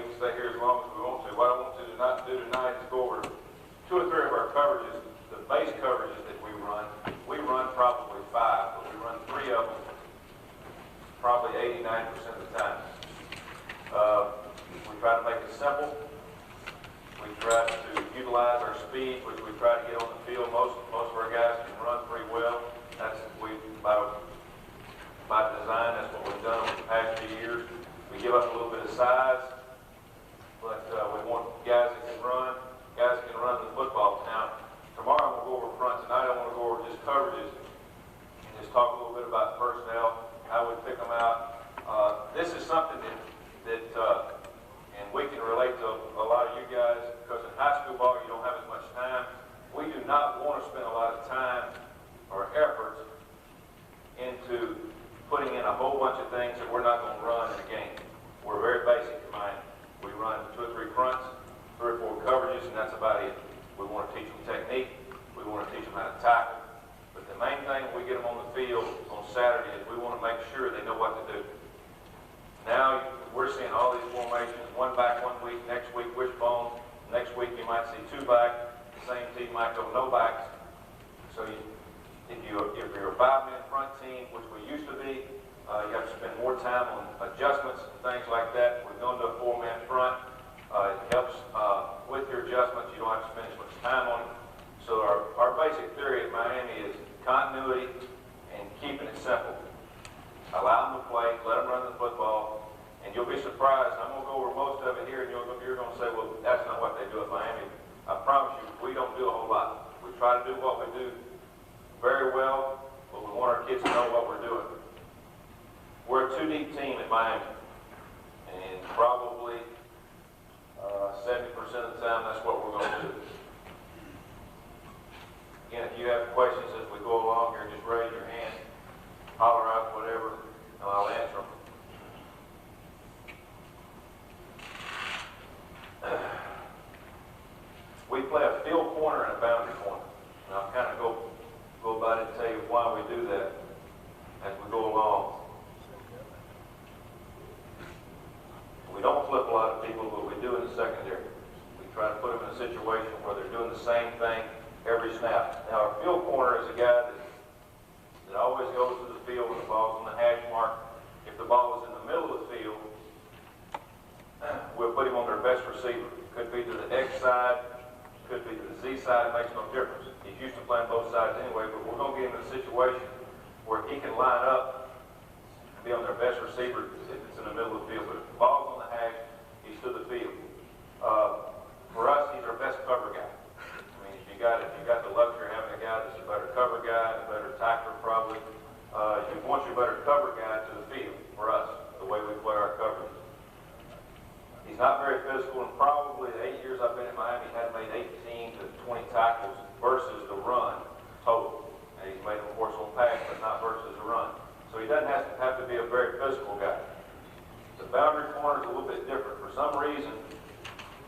can stay here as long as we want to. What I want to do tonight is go over 2 or 3 of our coverages, the base coverages that we run. We run probably 5, but we run 3 of them probably 80–90% of the time. We try to make it simple. We try to utilize our speed, which we try to get on the field. Most of our guys can run pretty well. That's by design. That's what we've done over the past few years. We give up a little bit of size, but we want guys that can run the football. Now, tomorrow we'll go over front. Tonight I want to go over just coverages and just talk a little bit about personnel, how we pick them out. This is something that and we can relate to a lot of you guys, because in high school ball you don't have as much time. We do not want to spend a lot of time or effort into putting in a whole bunch of things that we're not going to run in a game. We're very basic in mind. We run 2 or 3 fronts, 3 or 4 coverages, and that's about it. We want to teach them technique. We want to teach them how to tackle. But the main thing when we get them on the field on Saturday is we want to make sure they know what to do. Now we're seeing all these formations, 1 back 1 week, next week wishbone, next week you might see 2 back, the same team might go no backs. So if you're a 5-man front team, which we used to be, you have to spend more time on adjustments and things like that. We're going to a 4-man front. It helps with your adjustments. You don't have to spend as much time on it. So our basic theory at Miami is continuity and keeping it simple. Allow them to play, let them run the football, and you'll be surprised. I'm going to go over most of it here, and you're going to say, well, that's not what they do at Miami. I promise you, we don't do a whole lot. We try to do what we do very well, but we want our kids to know what we're doing. We're a 2-deep team at Miami, and probably 70% of the time, that's what we're going to do. Again, if you have questions as we go along here, just raise your hand, holler out whatever, and I'll answer them. We play a field corner and a boundary corner. And I'll kind of go about it and tell you why we do that as we go along. We don't flip a lot of people, but we do in the secondary. We try to put them in a situation where they're doing the same thing every snap. Now, our field corner is a guy that always goes to the field when the ball's on the hash mark. If the ball is in the middle of the field, we'll put him on their best receiver. Could be to the X side, could be to the Z side, it makes no difference. He's used to playing both sides anyway, but we're going to get him in a situation where he can line up and be on their best receiver if it's in the middle of the field. But if the ball's on the hash, he's to the field. For us, he's our best cover guy. I mean, if you got the luxury of having a guy that's a better cover guy, a better tackler probably, you want your better cover guy to the field for us, the way we play our coverage. He's not very physical, and probably the 8 years I've been in Miami, he had made 18 to 20 tackles versus the run total. And he's made them forceful pass, but not versus the run. So he doesn't have to be a very physical guy. The boundary corner is a little bit different. For some reason,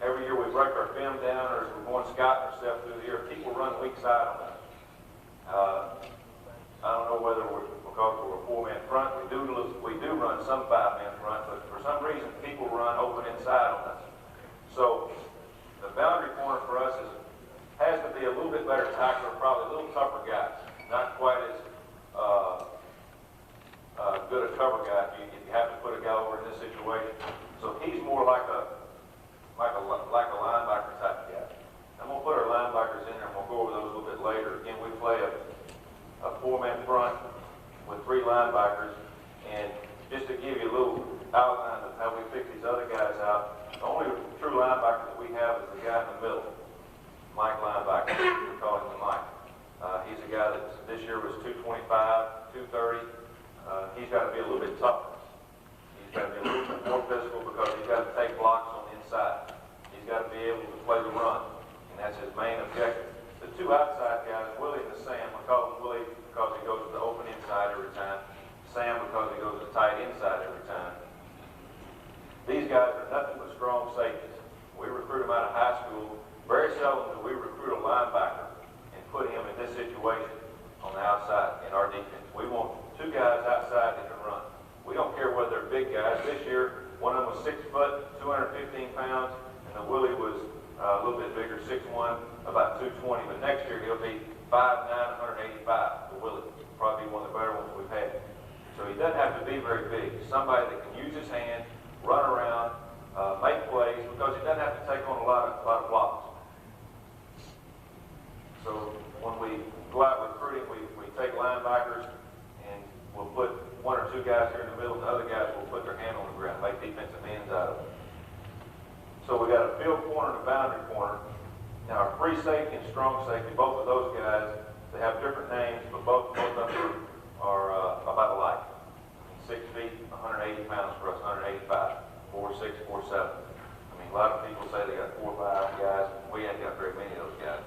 every year we break our film down, or as we're going scouting ourselves through the year, people run weak side on us. I don't know whether because we're a 4-man front, we do run some 5-man front, but for some reason people run open inside on us. So the boundary corner for us has to be a little bit better tackler, probably a little tougher guy, not quite as good a cover guy if you have to put a guy over in this situation. So he's more like a linebacker type guy. I'm going to put our linebackers in there, and we'll go over those a little bit later. Again, we play a 4-man front with 3 linebackers, and just to give you a little outline of how we pick these other guys out, the only true linebacker that we have is the guy in the middle, Mike linebacker. We call him the Mike. He's a guy that this year was 225, 230. He's got to be a little bit tougher. He's got to be a little bit more physical because he's got to take blocks on the inside. He's got to be able to play the run, and that's his main objective. The 2 outside guys, Willie and Sam, we call him Willie because he goes to the open inside every time. Sam because he goes to the tight inside every time. These guys are nothing but strong safeties. We recruit them out of high school. Very seldom do we recruit a linebacker and put him in this situation on the outside in our defense. We want 2 guys outside that can run. We don't care whether they're big guys. This year, One of them was 6 foot, 215 pounds, and the Willie was a little bit bigger, 6'1", about 220. But next year he'll be 5'9", 185. The Willie, probably one of the better ones we've had. So he doesn't have to be very big. Somebody that can use his hand, run around, make plays, because he doesn't have to take on a lot of blocks. So when we go out recruiting, we take linebackers and we'll put 1 or 2 guys here in the middle, and the other guys will put their hand on the ground, make defensive ends out of it. So we got a field corner and a boundary corner. Now our free safety and strong safety, both of those guys, they have different names, but both of them are about alike. 6 feet, 180 pounds for us, 185, 4'6", 4'7". I mean, a lot of people say they got 4 or 5 guys. We ain't got very many of those guys.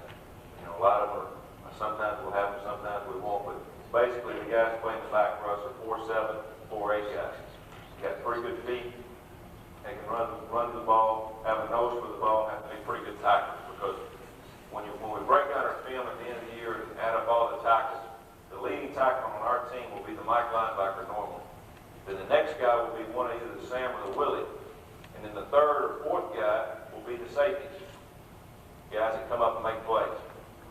You know, a lot of them are, sometimes we'll have them, sometimes we won't, but basically the guys playing the back for us are 4'7", 4'8" guys. Got pretty good feet. They can run the ball, have a nose for the ball, have to be pretty good tacklers, because when we break down our film at the end of the year and add up all the tackles, the leading tackler on our team will be the Mike linebacker normally. Then the next guy will be one of either the Sam or the Willie. And then the third or 4th guy will be the safeties, guys that come up and make plays.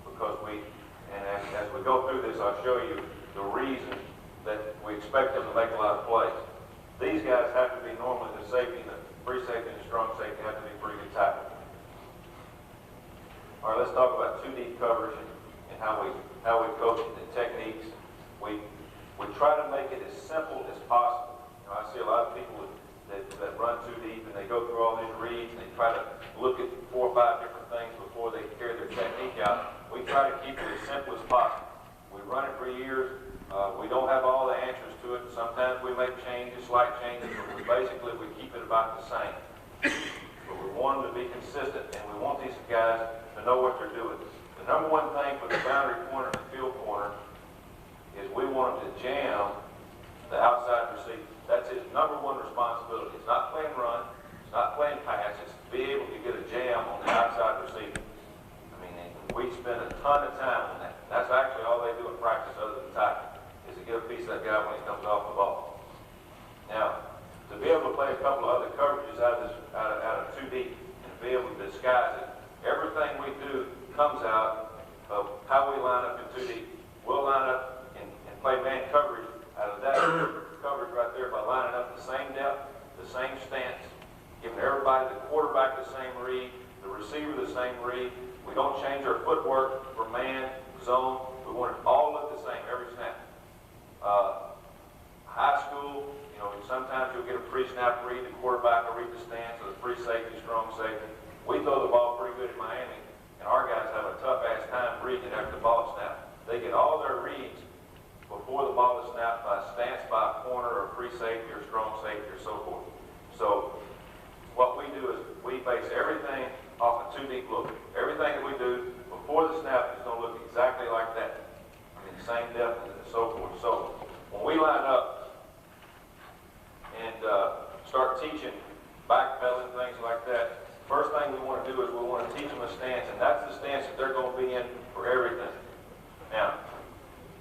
Because as we go through this, I'll show you the reason that we expect them to make a lot of plays. These guys have to be normally the safety, the free safety and the strong safety have to be pretty good tacklers. All right, let's talk about 2 deep coverage and how we coach it, the techniques. We try to make it as simple as possible. You know, I see a lot of people that run too deep and they go through all these reads and they try to look at 4 or 5 different things before they carry their technique out. We try to keep it as simple as possible. We run it for years. We don't have all the answers to it. Sometimes we make changes, slight changes, but basically we keep it about the same. But we want them to be consistent, and we want these guys to know what they're doing. The number one thing for the boundary corner and the field corner is we want them to jam the outside receiver. That's his number one responsibility. It's not playing run, it's not playing pass, it's to be able to get a jam on the outside receiver. I mean, we spend a ton of time on that. That's actually all they do in practice other than tackle, is to get a piece of that guy when he comes off the ball. Now, to be able to play a couple of other coverages out of 2 deep and be able to disguise it, everything we do comes out of how we line up in 2 deep. We'll line up and play man coverage out of that coverage right there by lining up the same depth, the same stance, giving everybody, the quarterback the same read, the receiver the same read. We don't change our footwork for man, zone. We want it all look the same every snap. High school, you know, sometimes you'll get a pre-snap read, the quarterback will read the stance, or the free safety, strong safety. We throw the ball pretty good in Miami, and our guys have a tough-ass time reading it after the ball snap. They get all their reads before the ball is snapped by stance, by a corner, or free safety, or strong safety, or so forth. So what we do is we base everything off a 2 deep look. Everything that we do before the snap is going to look exactly like that. I mean, same depth and so forth. So when we line up and start teaching backpedaling, things like that, first thing we want to do is we want to teach them a stance, and that's the stance that they're going to be in for everything. Now,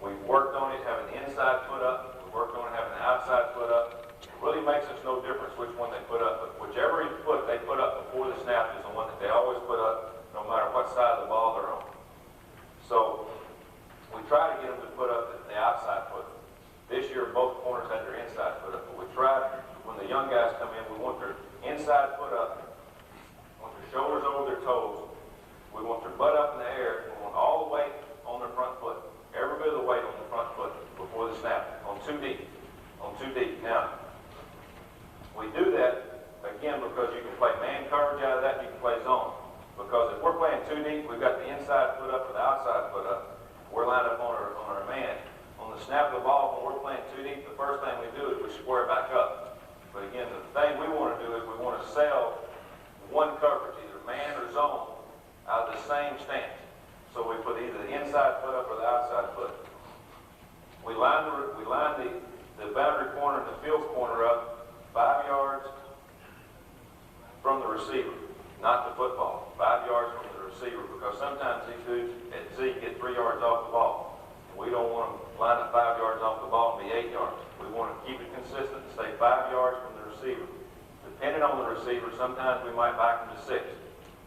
we've worked on it having the inside foot up. We've worked on it having the outside foot up. It really makes us no difference which one they put up, but whichever foot they put up before the snap is the one that they always put up, no matter what side of the ball they're on. So we try to get them to put up the outside foot. This year, both corners had their inside foot up, but we tried, when the young guys come in, we want their inside foot up, we want their shoulders over their toes, we want their butt up in the air, we want all the weight on their front foot, every bit of the weight on the front foot before the snap, on 2 deep, on 2 deep. Now, we do that, again, because you can play man coverage out of that, you can play zone. Because if we're playing 2 deep, we've got the inside foot up or the outside foot up, we're lined up on our man. On the snap of the ball, when we're playing 2 deep, the first thing we do is we square back up. But again, the thing we want to do is we want to sell one coverage, either man or zone, out of the same stance. So we put either the inside foot up or the outside foot. We line the boundary corner and the field corner up 5 yards from the receiver, not the football. 5 yards from the receiver, because sometimes these dudes at Z get 3 yards off the ball. We don't want them line up 5 yards off the ball and be 8 yards. We want to keep it consistent and stay 5 yards from the receiver. The depending on the receiver, sometimes we might back them to 6,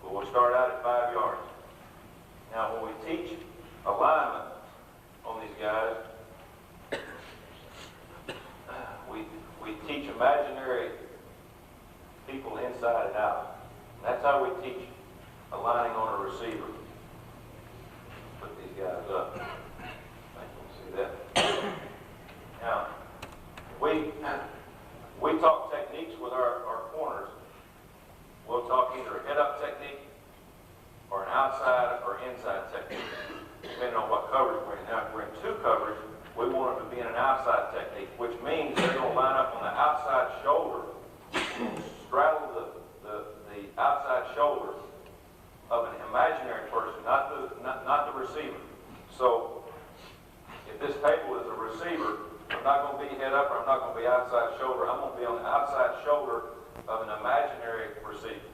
but we'll start out at 5 yards. Now, when we teach alignment on these guys, we teach imaginary people inside and out. That's how we teach aligning on a receiver. Put these guys up. I can see that. Now, we talk techniques with our corners. We'll talk either a head-up technique or an outside or inside technique, depending on what coverage we're in. Now, if we're in 2 coverage, we want them to be in an outside technique, which means they're going to line up on the outside shoulder, straddle the outside shoulder of an imaginary person, not the receiver. So, if this table is a receiver, I'm not going to be head up or I'm not going to be outside shoulder. I'm going to be on the outside shoulder of an imaginary receiver.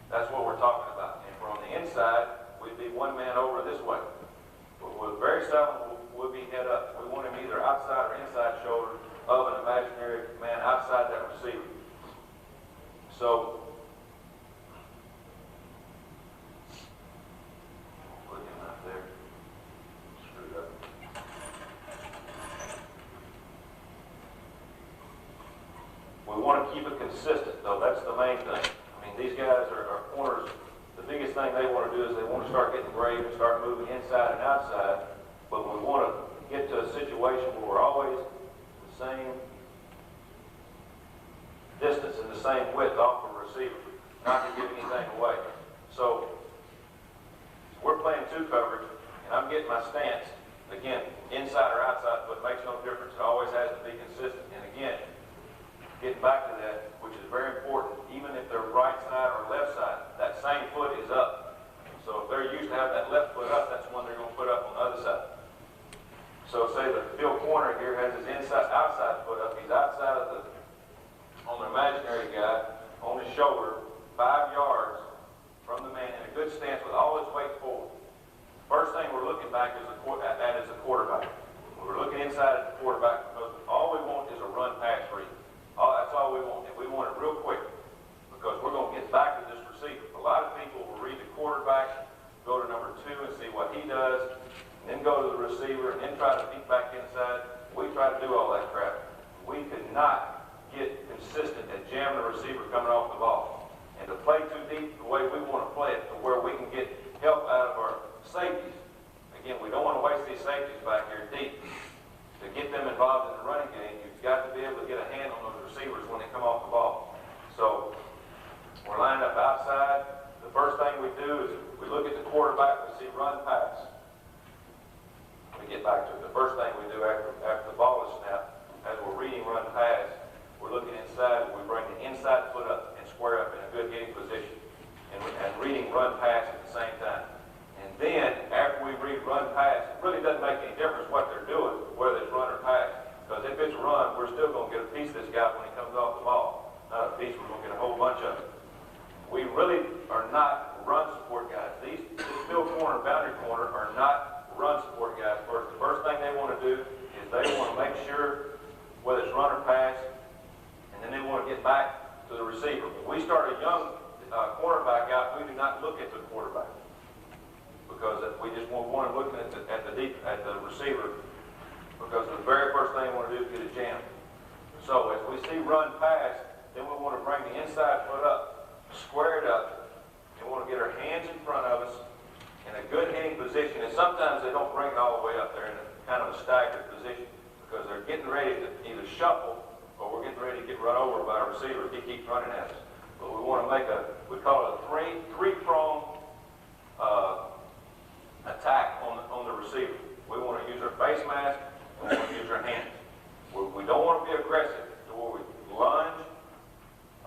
That's what we're talking about. And if we're on the inside, we'd be one man over this way. But we're very seldom we'll be head up. We want him either outside or inside shoulder of an imaginary man outside that receiver. So, put him up there. Screwed up. We want to keep it consistent, though. That's the main thing. I mean, these guys are corners. The biggest thing they want to do is they want to start getting brave and start moving inside and outside. But we want to get to a situation where we're always the same distance and the same width off the receiver, not to give anything away. So we're playing 2 coverage, and I'm getting my stance. Again, inside or outside foot makes no difference. It always has to be consistent. And again, getting back to that, which is very important, even if they're right side or left side, that same foot is up. So if they're used to have that left foot up, that's one they're going to put up on the other side. So say the field corner here has his outside foot up. He's outside of on the imaginary guy, on his shoulder, 5 yards from the man in a good stance with all his weight forward. First thing we're looking back is a quarterback. We're looking inside at the quarterback because all we want is a run pass read. That's all we want. And we want it real quick because we're going to get back to this receiver. A lot of people will read the quarterback, go to number 2 and see what he does, and then go to the receiver and then try to beat back inside. We try to do all that crap. We could not get consistent at jamming the receiver coming off the ball. And to play too deep the way we want to play it, to where we can get help out of our safeties. Again, we don't want to waste these safeties back here deep. To get them involved in the running game, you've got to be able to get a hand on those receivers when they come off the ball. So we're lining up outside. The first thing we do is we look at the quarterback, we see run pass. We get back to it. The first thing we do after the ball is snapped, as we're reading run pass, we're looking inside, we bring the inside foot up and square up in a good hitting position. And reading run pass at the same time. And then, after we read run pass, it really doesn't make any difference what they're doing, whether it's run or pass. Because if it's run, we're still going to get a piece of this guy when he comes off the ball. Not a piece, we're going to get a whole bunch of it. We really are not run support guys. These field corner, boundary corner are not run support guys first. The first thing they want to do is they want to make sure whether it's run or pass, and then they want to get back to the receiver. When we start a young cornerback out, we do not look at the quarterback because we just want looking at the receiver because the very first thing we want to do is get a jam. So as we see run pass, then we want to bring the inside foot up, square it up, and we want to get our hands in front of us in a good hitting position. And sometimes they don't bring it all the way up there in a kind of a staggered position because they're getting ready to either shuffle or we're getting ready to get run over by a receiver if he keeps running at us. But we want to make we call it a three-prong attack on the receiver. We want to use our face mask and we want to use our hands. We don't want to be aggressive to where we lunge,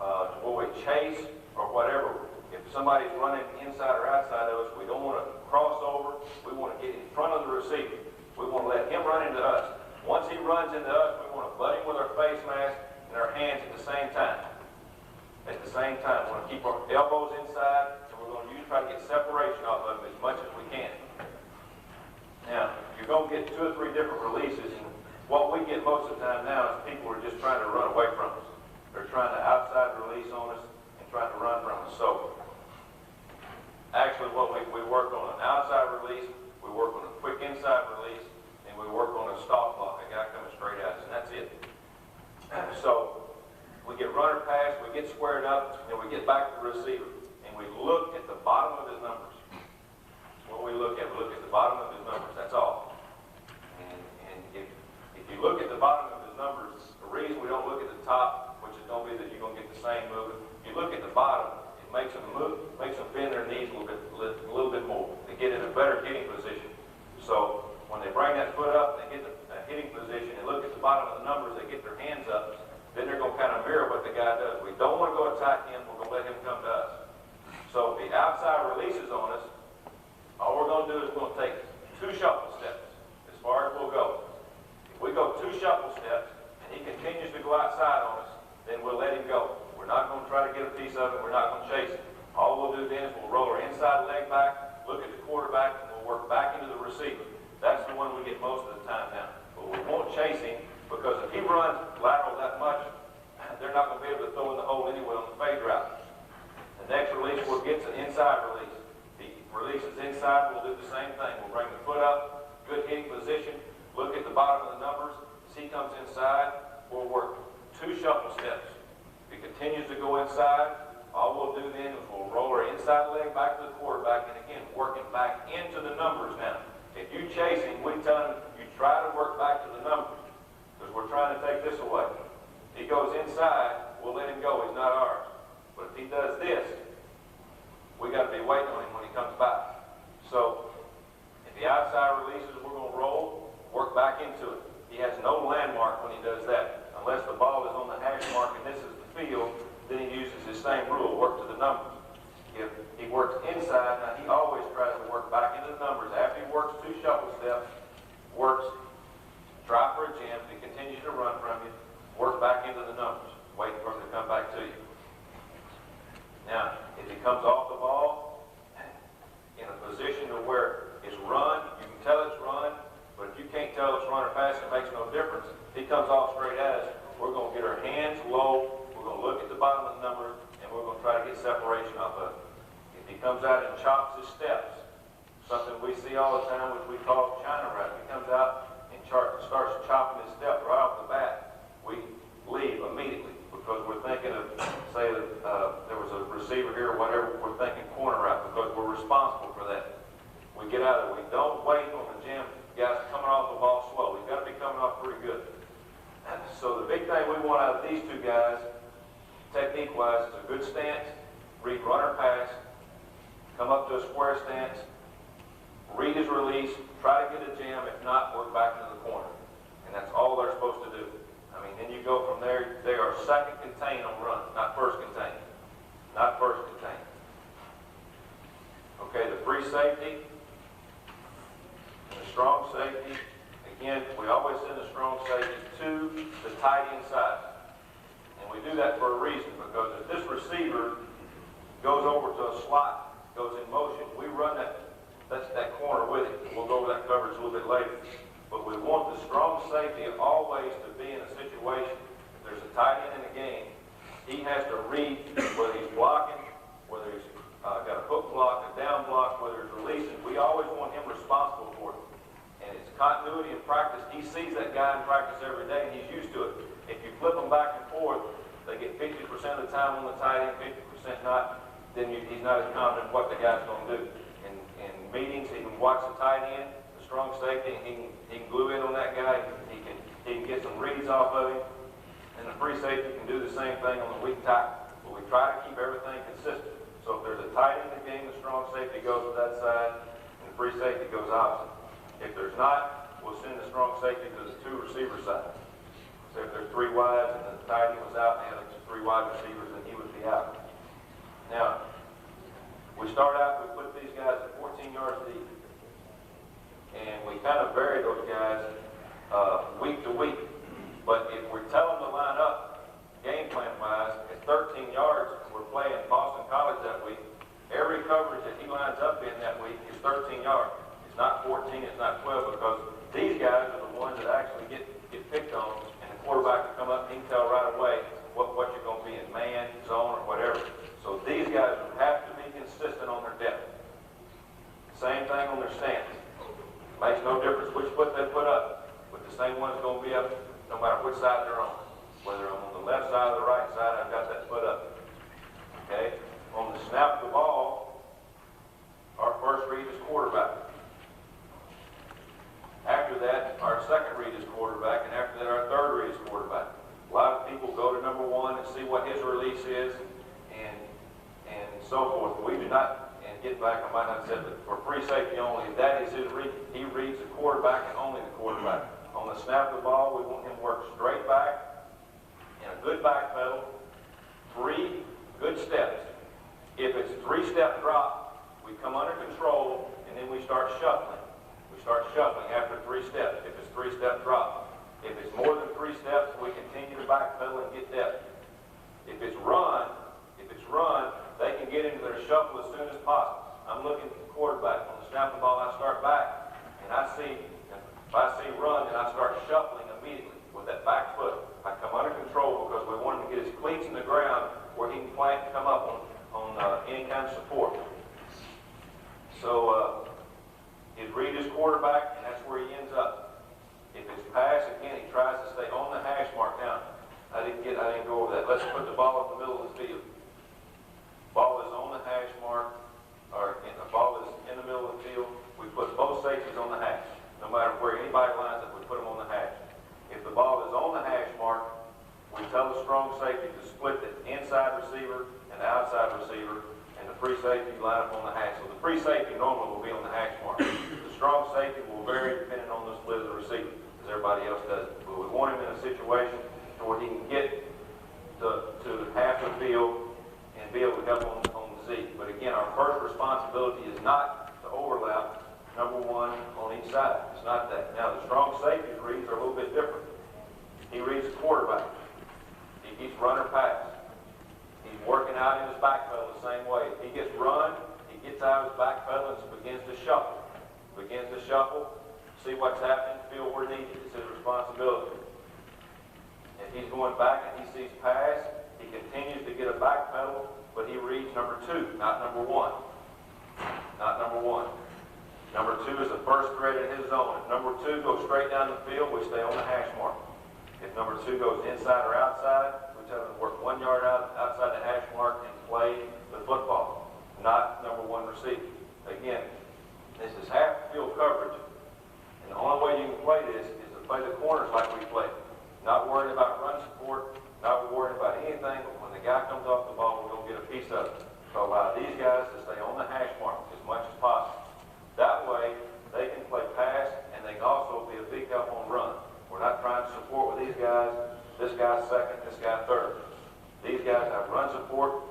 to where we chase, or whatever. If somebody's running inside or outside of us, we don't want to cross over. We want to get in front of the receiver. We want to let him run into us. Once he runs into us, we want to butt him with our face mask and our hands at the same time. At the same time, we want to keep our elbows inside, and we're going to try to get separation off of them as much as we can. Now, you're going to get 2 or 3 different releases, and what we get most of the time now is people are just trying to run away from us. they're trying to outside release on us and trying to run from us. So actually what we work on an outside release, we work on a quick inside release, and we work on a stop block, a guy coming straight at us, and that's it. So we get runner pass, we get squared up, and we get back to the receiver, and we look at the bottom of his numbers. What we look at the bottom of his numbers, that's all. And if you look at the bottom of his numbers, the reason we don't look at the top, which is don't be that you're going to get the same movement, if you look at the bottom, it makes them move, makes them bend their knees a little bit more. They get in a better hitting position. So when they bring that foot up, they get the hitting position, and look at the bottom of the numbers, they get their hands up, then they're going to kind of mirror what the guy does. We don't want to go attack him, we're going to let him come to us. So if the outside releases on us, all we're going to do is we're going to take 2 shuffle steps, as far as we'll go. If we go 2 shuffle steps, and he continues to go outside on us, then we'll let him go. We're not going to try to get a piece of it, we're not going to chase it. All we'll do then is we'll roll our inside leg back, look at the quarterback, and we'll work back into the receiver. That's the one we get most of the time now. But we won't chase him, because if he runs lateral that much, they're not going to be able to throw in the hole anyway on the fade route. The next release, we'll get an inside release. If he releases inside, we'll do the same thing. We'll bring the foot up, good hitting position, look at the bottom of the numbers. As he comes inside, we'll work 2 shuffle steps. If he continues to go inside, all we'll do then is we'll roll our inside leg back to the quarterback, and again, working back into the numbers now. If you chase him, we tell him, you try to work back to the numbers, because we're trying to take this away. If he goes inside, we'll let him go, he's not ours. But if he does this, we got to be waiting on him when he comes back. So, if the outside releases, we're going to roll, work back into it. He has no landmark when he does that. Unless the ball is on the hash mark and this is the field, then he uses his same rule, work to the numbers. If he works inside, now he always tries to work back into the numbers. After he works 2 shuffle steps, works, try for a jam, if he continues to run from you, work back into the numbers, wait for him to come back to you. Now, if he comes off the ball in a position to where it's run, you can tell it's run, but if you can't tell it's run or pass, it makes no difference. If he comes off straight at us, we're going to get our hands low, we're going to look at the bottom of the numbers, and we're going to try to get separation off of it. If he comes out and chops his steps, something we see all the time, which we call China wrap. He comes out and starts chopping his steps right off the bat. We leave immediately, because we're thinking of, say that there was a receiver here or whatever, we're thinking corner route, because we're responsible for that. We get out of it. We don't wait on the gym guys coming off the ball slow. We've got to be coming off pretty good. So the big thing we want out of these 2 guys, technique-wise, is a good stance, read runner pass, come up to a square stance, read his release, try to get a jam, if not, work back into the corner. And that's all they're supposed to do. I mean, then you go from there, they are second contain on run, not first contain. Not first contain. Okay, the free safety and the strong safety. Again, we always send the strong safety to the tight end side. And we do that for a reason, because if this receiver goes over to a slot, goes in motion, we run that corner with it. We'll go over that coverage a little bit later. But we want the strong safety always to be in a situation, if there's a tight end in the game, he has to read whether he's blocking, whether he's got a hook block, a down block, whether he's releasing. We always want him responsible for it. And it's continuity in practice. He sees that guy in practice every day, and he's used to it. If you flip them back and forth, they get 50% of the time on the tight end, 50% not, then he's not as confident what the guy's going to do. In meetings, he can watch the tight end, the strong safety, and he can glue in on that guy. He can get some reads off of him. And the free safety can do the same thing on the weak tackle. But we try to keep everything consistent. So if there's a tight end in the game, the strong safety goes to that side, and the free safety goes opposite. If there's not, we'll send the strong safety to the 2 receiver side. So if there's 3 wides and the tight end was out, and they had 3 wide receivers, then he would be out. Now, we start out, we put these guys at 14 yards deep. And we kind of vary those guys week to week. But if we tell them to line up, game plan-wise, at 13 yards, we're playing Boston College that week, every coverage that he lines up in that week is 13 yards. It's not 14, it's not 12, because these guys are the ones that actually get picked on, and the quarterback will come up and he can tell right away what you're going second read as quarterback, and after that our third read as quarterback. A lot of people go to number one and see what his release is, and so forth. We do not, and get back, I might not have said, but for free safety only, that is his read. He reads the quarterback and only the quarterback. On the snap of the ball, we want him to work straight back, and a good back pedal, 3 good steps. If it's a 3-step drop, we come under control, and then we start shuffling. We start shuffling after 3 steps, if it's 3-step drop. If it's more than 3 steps, we continue to backpedal and get depth. If it's run, they can get into their shuffle as soon as possible. I'm looking at the quarterback. On the snap of the ball, I start back, and if I see run, then I start shuffling immediately with that back foot. I come under control because we want him to get his cleats in the ground where he can plant and come up on any kind of support. So his read is quarterback, and that's where he ends up. If it's pass, again, he tries to stay on the hash mark. Now, I didn't go over that. Let's put the ball in the middle of the field. Ball is on the hash mark, the ball is in the middle of the field. We put both safeties on the hash. No matter where anybody lines up, we put them on the hash. If the ball is on the hash mark, we tell the strong safety to split the inside receiver and the outside receiver, and the free safety line up on the hash. So the free safety normally will be on the hash mark. The strong safety will vary depending on the split of the receiver, as everybody else does. But we want him in a situation where he can get to half the field and be able to help on the Z. But again, our first responsibility is not to overlap number one on each side. It's not that. Now, the strong safety's reads are a little bit different. He reads the quarterback. He keeps run or pass. He's working out in his back pedal the same way. If he gets run, he gets out of his back pedal and begins to shuffle. See what's happening, feel where needed. It's his responsibility. If he's going back and he sees pass, he continues to get a back pedal, but he reads number 2, not number 1. Not number 1. Number 2 is the first thread in his zone. If number 2 goes straight down the field, we stay on the hash mark. If number 2 goes inside or outside, we tell him to work 1 yard outside the hash mark and play the football, not number 1 receiver. Again, this is half field coverage, and the only way you can play this is to play the corners like we play. Not worried about run support, not worried about anything, but when the guy comes off the ball, we're going to get a piece of it. So allow these guys to stay on the hash mark as much as possible. That way, they can play pass, and they can also be a big help on run. We're not trying to support with these guys. This guy's second, this guy third. These guys have run support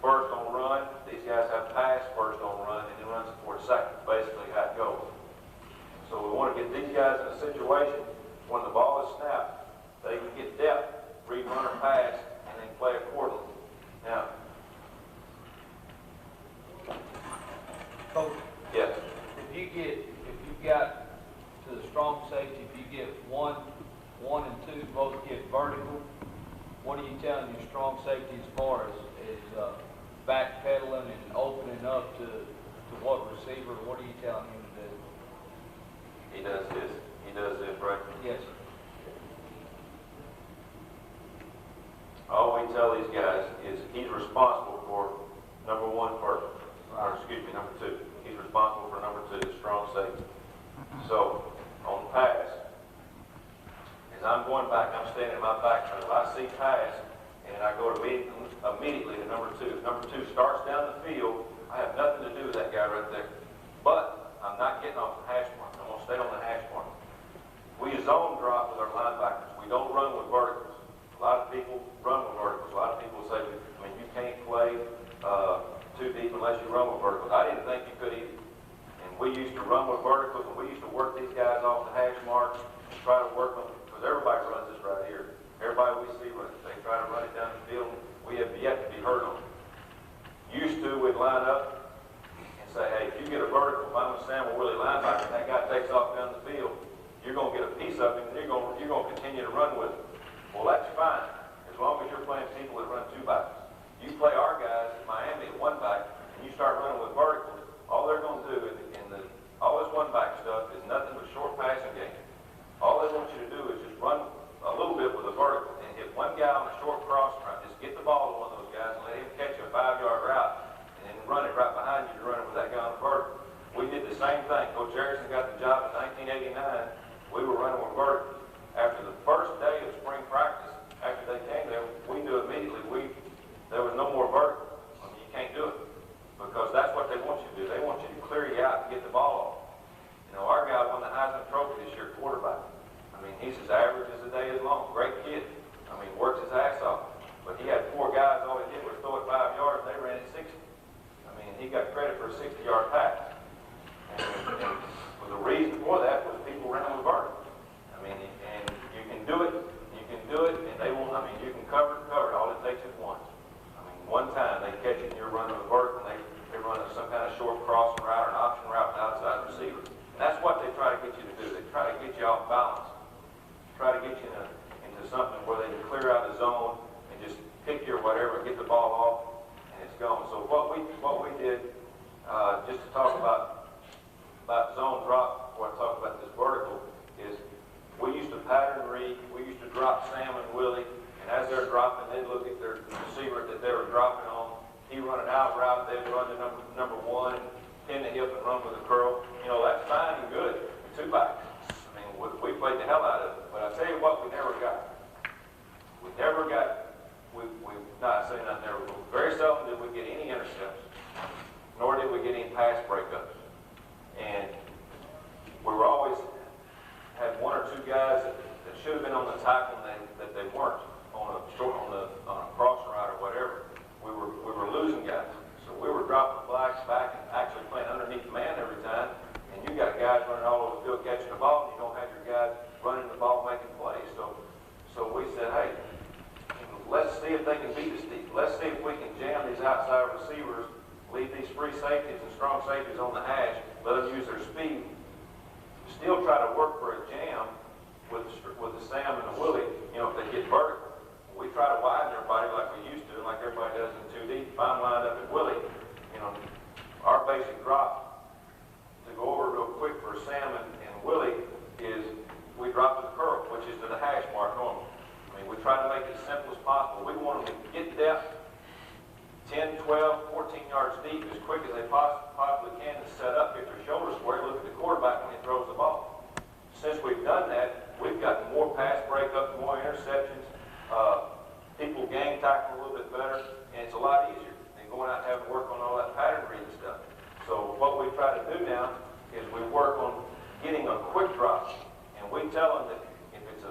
first on run. These guys have pass first on run, and then run support second. Basically how it goes. So we want to get these guys in a situation when the ball is snapped, they can get depth, read, run, or pass, and then play accordingly. Now, Coach, yes. if you got to the strong safety, if you get one and two both get vertical, what are you telling your strong safety as far as backpedaling and opening up to what receiver? What are you telling him to do? He does this. He does this, right? Yes. All we tell these guys is he's responsible for number 1 first. Or excuse me, number 2. He's responsible for number 2, the strong safety. So, on pass, as I'm going back, I'm standing in my back pedal. I see pass, and I go immediately to number 2. If number 2 starts down the field, I have nothing to do with that guy right there. But I'm not getting off the hash mark. I'm going to stay on the hash mark. We zone drop with our linebackers. We don't run with verticals. A lot of people run with verticals. A lot of people say, you can't play too deep unless you run with verticals. I didn't think you could either. And we used to run with verticals, and we used to work these guys off the hash mark and try to work them, because everybody runs this right here. Everybody we see runs it. They try to run it down the field, and we have yet to be hurt on it. Used to, we'd line up and say, hey, if you get a vertical, if I'm a Samuel Willie linebacker, and that guy takes off down the field, you're going to get a piece of him, and you're going to continue to run with him. Well, that's fine, as long as you're playing people that run 2 backs. You play our guys in Miami at 1 back, and you start running with verticals, all they're going to do all this 1 back stuff is nothing but short passing game. All they want you to do is just run a little bit with a vertical and hit 1 guy on a short cross route. Just get the ball to one of those guys and let him catch a 5-yard route, and then run it right behind you to run it with that guy on the vertical. We did the same thing. Coach Harrison got the job in 1989. We were running every 60-yard pass. And the reason for that was people ran with vertical. I mean, and you can do it, and they won't, I mean, you can cover it, all it takes is one. I mean, one time they catch it and you're running a vertical, and they run some kind of short crossing route or an option route to outside receiver. And that's what they try to get you to do. They try to get you off balance, try to get you into something where they can clear out the zone and just pick you or whatever, get the ball off, and it's gone. So what we did, just to talk about zone drop, before I talk about this vertical, is we used to pattern read. We used to drop Sam and Willie, and as they're dropping, they'd look at their receiver that they were dropping on. He run an out route, they'd run to number one, pin the hip and run with a curl. You know, that's fine and good. Two backs. I mean, we played the hell out of it. But I tell you what, we never got, not saying I never, but very seldom did we get any intercepts, nor did we get any pass breakups. And we were always, had one or two guys that should have been on the tackle that they weren't on a cross route or whatever. We were losing guys. So we were dropping the blacks back and actually playing underneath the man every time. And you got guys running all over the field catching the ball, and you don't have your guys running the ball making plays. So we said, hey, let's see if they can beat us deep. Let's see if we can jam these outside receivers, leave these free safeties and strong safeties on the hash, let them use their speed. Still try to work for a jam with the Sam and the Willie, you know, if they get vertical. We try to widen everybody like we used to, like everybody does in 2D. If I'm lined up at Willie, you know, our basic drop, to go over real quick for Sam and Willie, is we drop to the curl, which is to the hash mark normally. I mean, we try to make it as simple as possible. We want them to get depth 10, 12, 14 yards deep as quick as they possibly can to set up, get their shoulders square, look at the quarterback when he throws the ball. Since we've done that, we've got more pass breakups, more interceptions. People gang tackle a little bit better, and it's a lot easier than going out and having to work on all that pattern reading stuff. So what we try to do now is we work on getting a quick drop, and we tell them that if it's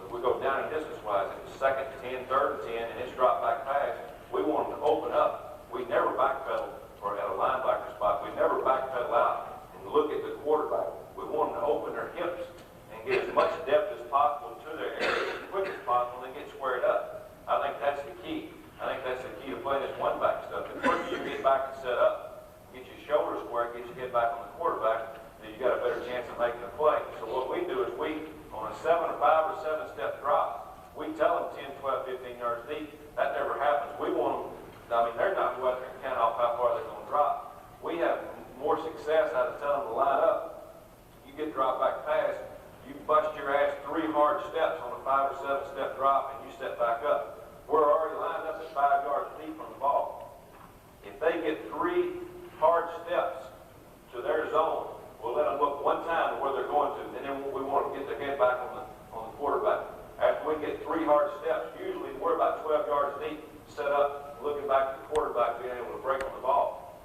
we go down and distance-wise, if it's second and 10, third and 10, and it's drop back pass, we want them to open up. We never backpedal, or at a linebacker spot, we never backpedal out and look at the quarterback. We want them to open their hips and get as much depth as possible to their area as quick as possible and get squared up. I think that's the key. I think that's the key to playing this one-back stuff. The quicker you get back and set up, get your shoulders square, get your head back on the quarterback, then you got a better chance of making a play. So what we do is on a 5 or 7-step drop, we tell them 10, 12, 15 yards deep. That never happens. We want them, I mean, they're not going to count off how far they're going to drop. We have more success out of telling them to line up. You get drop back pass, you bust your ass 3 hard steps on a 5 or 7-step drop, and you step back up. We're already lined up at 5 yards deep from the ball. If they get 3 hard steps to their zone, we'll let them look one time to where they're going to, and then we want to get their head back on the quarterback. After we get 3 hard steps, usually we're about 12 yards deep, set up, looking back at the quarterback, being able to break on the ball.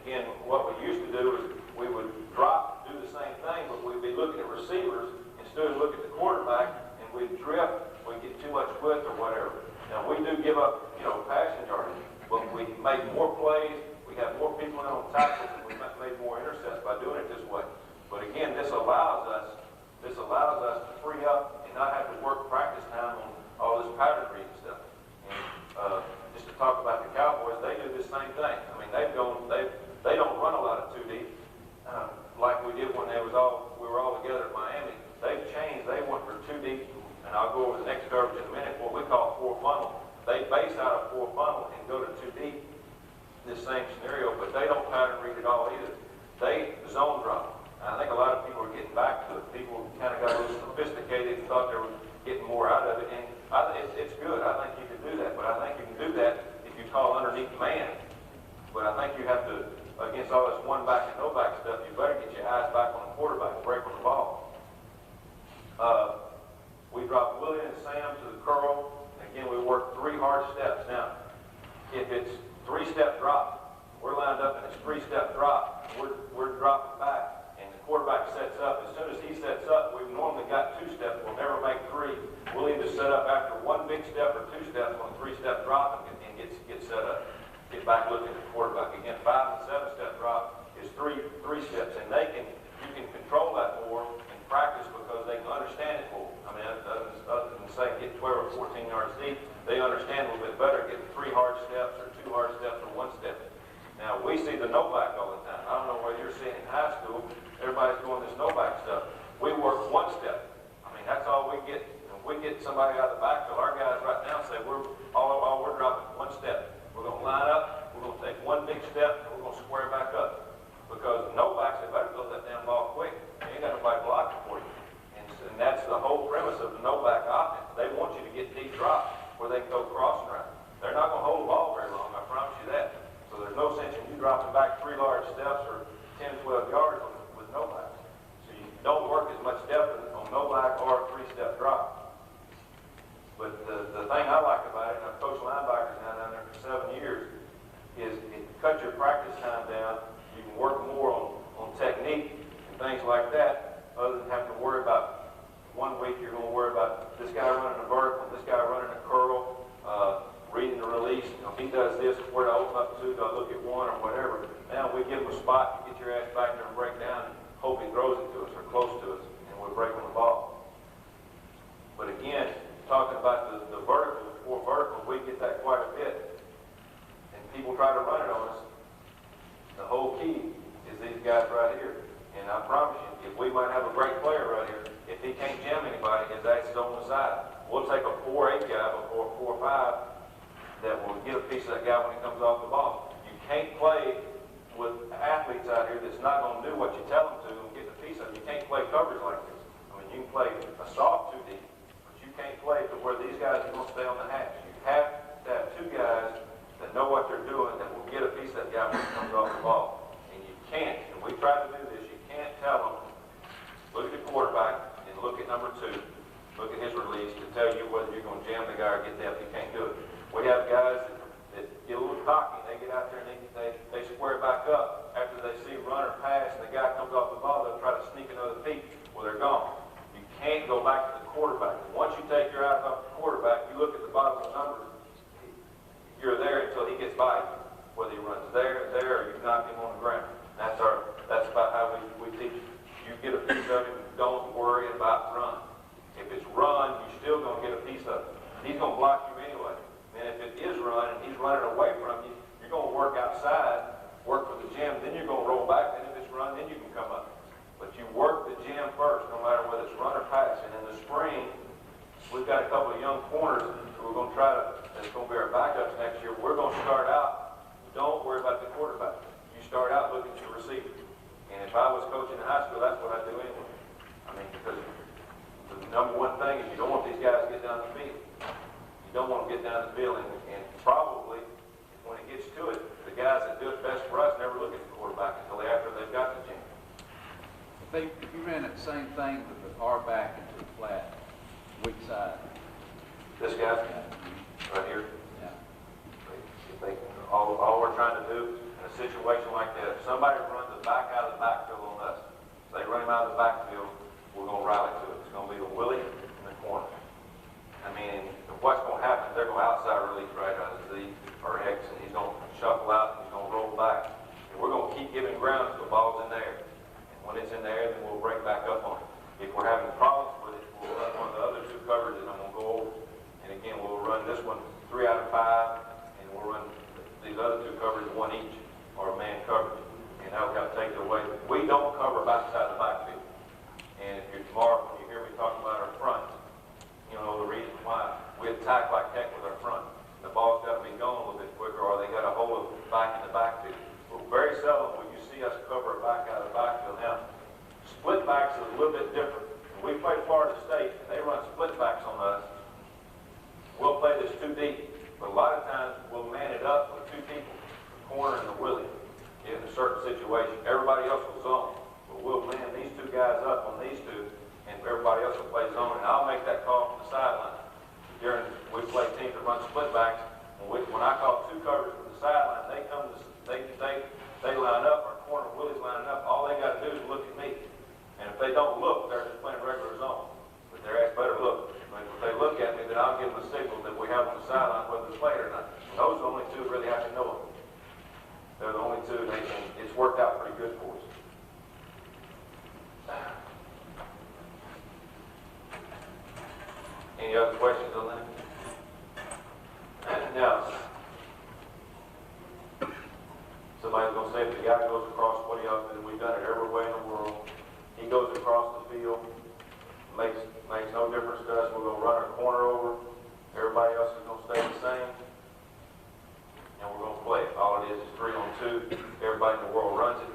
Again, what we used to do is we would drop, do the same thing, but we'd be looking at receivers instead of looking at the quarterback, and we'd drift, we'd get too much width or whatever. Now, we do give up, passing yardage, but we make more plays, we have more people in on tackles, and we made more intercepts by doing it this way. But again, this allows us to free up and not have to work practice time on all this pattern reading stuff. And just to talk about the Cowboys, they do the same thing. I mean, they don't run a lot of 2D like we did when we were all together at Miami. They've changed. They went for 2D, and I'll go over the next coverage in a minute. What we call 4 funnel. They base out of 4 funnel and go to 2D. This same scenario, but they don't pattern read at all either. They zone drop. I think a lot of people are getting back to it. People kind of got a little sophisticated and thought they were getting more out of it, and it's good. I think you can do that, but I think you can do that if you call underneath the man. But I think you have to, against all this one-back and no-back stuff, you better get your eyes back on the quarterback and break on the ball. We drop Willie and Sam to the curl. Again, we work 3 hard steps. Now, if it's 3-step drop, we're lined up and it's 3-step drop, we're dropping back, and the quarterback sets up. As soon as he sets up, we've normally got 2 steps. We'll never make 3. We'll either set up after 1 big step or 2 steps on a 3-step drop and get set up. Get back looking at the quarterback. Again, 5 and 7 step drop is three steps, and you can control that more in practice because they can understand it more. I mean, other than say get 12 or 14 yards deep, they understand a little bit better getting 3 hard steps or 2 hard steps or 1 step. Now, we see the no-back all the time. I don't know whether you're seeing it in high school. Everybody's doing this no-back stuff. We work 1 step. I mean, that's all we get. If we get somebody out of the backfield, our guys right now say we're dropping 1 step. We're going to line up. We're going to take 1 big step, and we're going to square back up. Because no-backs, they better throw that damn ball quick. You ain't got nobody blocking for you. And that's the whole premise of the no-back offense. They want you to get deep drops where they can go crossing around. They're not going to hold the ball very long, I promise you that. So there's no sense in you dropping back 3 large steps or 10, 12 yards with no-back. So you don't work as much depth on no-back or a 3-step drop. But the thing I like about it, and I've coached linebackers now down there for 7 years, is it cuts your practice time down. You can work more on technique and things like that, other than having to worry about 1 week you're going to worry about this guy running a vertical, this guy running a curl, reading the release. You know, if he does this, where do I open up to? Do I look at 1 or whatever? Now we give him a spot, you get your ass back there and break down, and hope he throws it to us or close to us, and we're breaking the ball. But again, talking about the vertical, 4 vertical, we get that quite a bit. And people try to run it on us. The whole key is these guys right here. And I promise you, if we might have a great player right here, if he can't jam anybody, his ass is on the side. We'll take a 4-8 guy before a 4-5 that will get a piece of that guy when he comes off the ball. You can't play with athletes out here that's not going to do what you tell them to and get the piece of it. You can't play coverage like this. I mean, you can play a soft 2 deep, but you can't play to where these guys are going to stay on the hash. You have to have 2 guys that know what they're doing that will get a piece of that guy when he comes off the ball. And you can't, and we try to do this, you can't tell them, look at the quarterback and look at number 2, look at his release to tell you whether you're going to jam the guy or get depth. You can't do it. We have guys that get a little cocky. They get out there and they square back up. After they see runner pass and the guy comes off the ball, they'll try to sneak another peek. Well, they're gone. You can't go back to the quarterback. Once you take your eyes off the quarterback, you look at the bottom of the numbers. You're there until he gets by you. Whether he runs there, or you knock him on the ground. That's about how we teach you. You get a piece of him, don't worry about run. If it's run, you're still going to get a piece of it. He's going to block you anyway. And if it is run and he's running away from you, you're going to work outside, work for the gym, then you're going to roll back, and if it's run, then you can come up. But you work the gym first, no matter whether it's run or pass. And in the spring, we've got a couple of young corners who we're going to try to, that's going to be our backups next year. We're going to start out, don't worry about the quarterback. You start out looking at your receiver. And if I was coaching in high school, that's what I'd do anyway. I mean, because the number 1 thing is you don't want these guys to get down the field. You don't want to get down the field, and probably when it gets to it, the guys that do it best for us never look at the quarterback until after they've got the jam. If you ran that same thing with the R back into the flat, weak side. This guy right here, Yeah. all we're trying to do in a situation like that, if somebody runs the back out of the backfield on us, they run him out of the backfield, we're going to rally to it. It's going to be the Willie in the corner. I mean, what's going to happen, they're going to outside release right out of Z or X, and he's going to shuffle out and he's going to roll back. And we're going to keep giving ground until the ball's in there. And when it's in there, then we'll break back up on it. If we're having problems with it, we'll run one of the other 2 coverages I'm going to go over. And again, we'll run this one 3 out of 5, and we'll run these other 2 coverages 1 each, or a man coverage. And that'll kind of take it away. We don't cover backside the backfield. And if you're tomorrow, when you hear me talking about our front, you know the reason why. We attack like heck with our front. The ball's got to be going a little bit quicker, or they got to hold it back in the backfield. But very seldom will you see us cover a back out of the backfield. Now, split backs is a little bit different. When we play Florida State, and they run split backs on us, we'll play this 2 deep. But a lot of times, we'll man it up with 2 people, the corner and the Willie, in a certain situation. Everybody else will zone. But we'll man these 2 guys up on these 2, and everybody else will play zone. And I'll make that call from the sideline. We play teams that run split backs. When I call 2 covers from the sideline, they come to, they line up, our corner Willie's lining up. All they got to do is look at me. And if they don't look, they're just playing regular zone. But their ass better look. But if they look at me, then I'll give them a signal that we have on the sideline, whether it's played or not. And those are the only 2 really have to know it. Somebody's gonna say if the guy goes across, what he else, and we've done it every way in the world. He goes across the field, makes no difference to us. We're gonna run our corner over. Everybody else is gonna stay the same, and we're gonna play it. All it is 3-on-2. Everybody in the world runs it.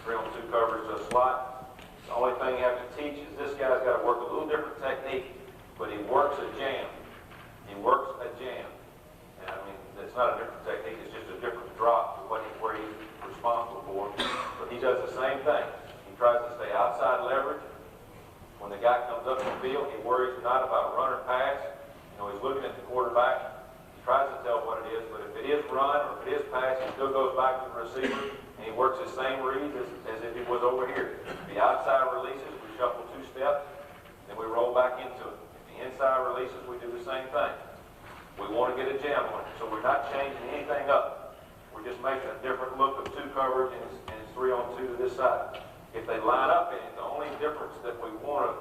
3-on-2 coverage to a slot. The only thing you have to teach is this guy's got to work a little different technique, but he works a jam. He works a jam. And I mean, it's not a different technique, it's just a different drop to where he's responsible for. But he does the same thing. He tries to stay outside leverage. When the guy comes up the field, he worries not about run or pass. He's looking at the quarterback. He tries to tell what it is, but if it is run or if it is pass, he still goes back to the receiver, and he works the same reads as if he was over here. The outside releases, we shuffle 2 steps, then we roll back into it. If the inside releases, we do the same thing. We want to get a jam on it, so we're not changing anything up. We're just making a different look of 2 coverage, and it's 3-on-2 to this side. If they line up in it, the only difference that we want to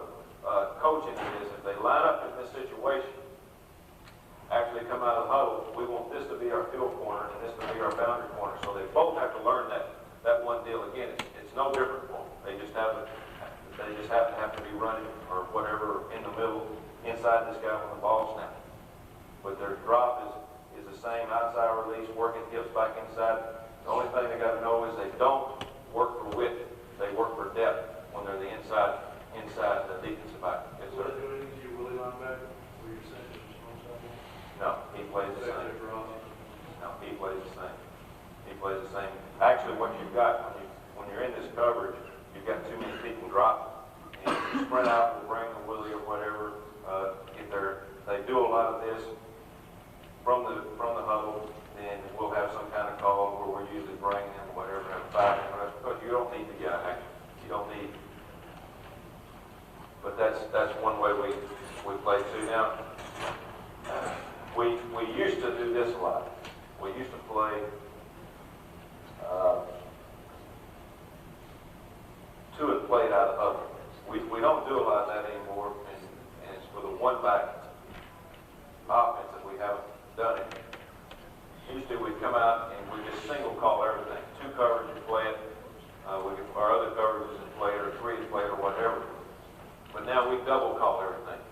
coach in it is if they line up in this situation, after they come out of the huddle, we want this to be our field corner and this to be our boundary corner. So they both have to learn that one deal again. It's no different for them. They just happen to have to be running or whatever in the middle, inside this guy when the ball snaps. But their drop is the same, outside release, working hips back inside. The only thing they got to know is they don't work for width. They work for depth when they're the inside the defensive back. Yes, sir. Willie linebacker, where you're saying it's strong side? No, he plays the same. No, he plays the same. He plays the same. Actually, what you've got when you're in this coverage, you've got too many people dropping. And if you sprint out with Brandon, Willie, or whatever, if they do a lot of this from the huddle, then we'll have some kind of call where we're usually bringing him, whatever, and fighting, because you don't need the guy. You don't need. But that's one way we play too. Now, we used to do this a lot. We used to play two and played out of huddle. We don't do a lot of that anymore, and it's for the one-back offense that we haven't done it. Used to, we'd come out and we just single call everything. 2 coverage and play it. Our other coverages and play it, or 3 and play it, or whatever. But now we double call everything.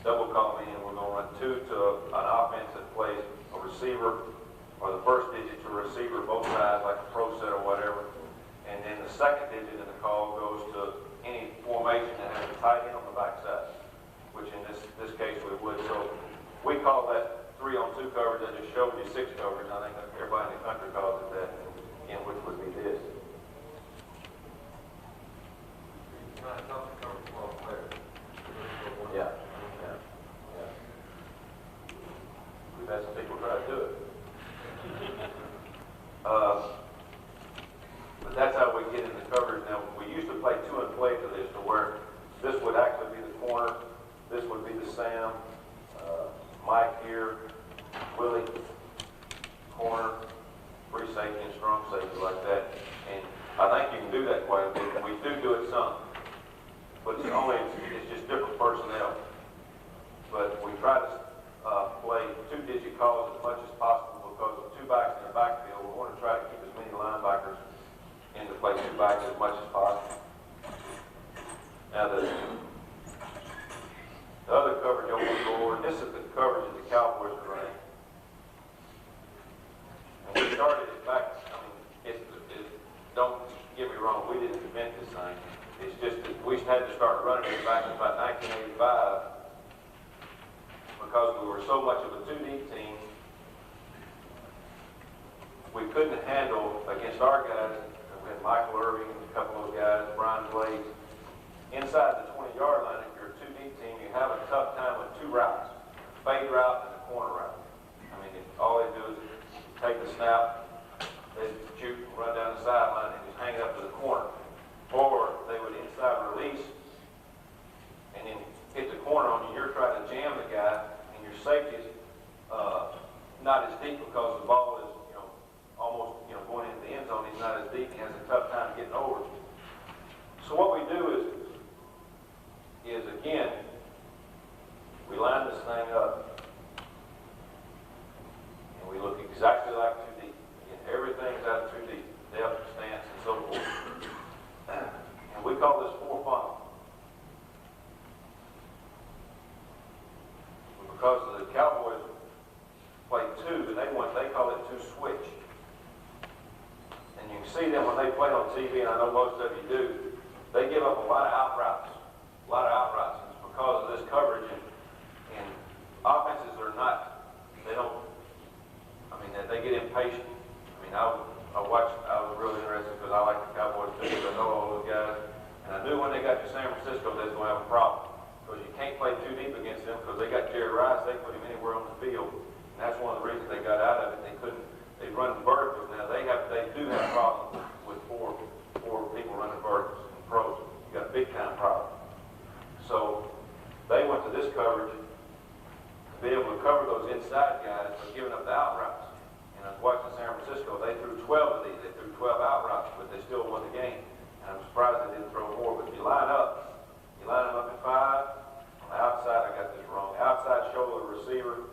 Double call meaning we're going to run 2 to an offense that plays a receiver, or the first digit to a receiver, both sides, like a pro set or whatever. And then the second digit in the call goes to any formation that has a tight end on the backside, which in this case we would. So we call that 3-on-2 coverage. I just showed you 6 coverage. I think everybody in the country calls it that, again, which would be this. Yeah. We've had some people try to do it. But that's how we get in the coverage. Now, we used to play 2 and play to this, to where this would actually be the corner, this would be the Sam, Mike here, Willie, corner, free safety and strong safety like that. And I think you can do that quite a bit. We do it some, but it's just different personnel. But we try to play 2-digit calls as much as possible, because of 2 backs in the backfield, we want to try to keep as many linebackers in to play 2 backs as much as possible. Now the other coverage I want to go over, this is the coverage that the Cowboys are running. And we started it back, don't get me wrong, we didn't invent this thing. It's just that we had to start running it back in about 1985, because we were so much of a 2-deep team. We couldn't handle against our guys. We had Michael Irving and a couple of those guys, Brian Blades. Inside the 20-yard line, if you're a 2-deep team, you have a tough time with 2 routes, a fade route and a corner route. I mean, all they do is take the snap, they shoot, run down the sideline, and just hang it up to the corner. Or they would inside release and then hit the corner on you. You're trying to jam the guy, and your safety is not as deep, because the ball is, almost, going into the end zone. He's not as deep. He has a tough time getting over. So what we do is again, we line this thing up, and we look exactly like 2 deep. Again, everything's out of 2 deep. see them when they play on TV, and I know most of you do, they give up a lot of out routes. A lot of out routes. It's because of this coverage, and offenses are not, they don't, I mean, they get impatient. I mean, I was really interested because I like the Cowboys too, because I know all those guys. And I knew when they got to San Francisco, they was going to have a problem. Because you can't play too deep against them, because they got Jerry Rice, they put him anywhere on the field. And that's one of the reasons they got out of it. They run verticals now. They do have problems with four people running verticals in pros. You got a big time problem. So they went to this coverage to be able to cover those inside guys, but giving up the out routes. And I was watching San Francisco. They threw 12 of these. They threw 12 out routes, but they still won the game. And I'm surprised they didn't throw more. But if you line them up in 5. On the outside, I got this wrong. Outside shoulder receiver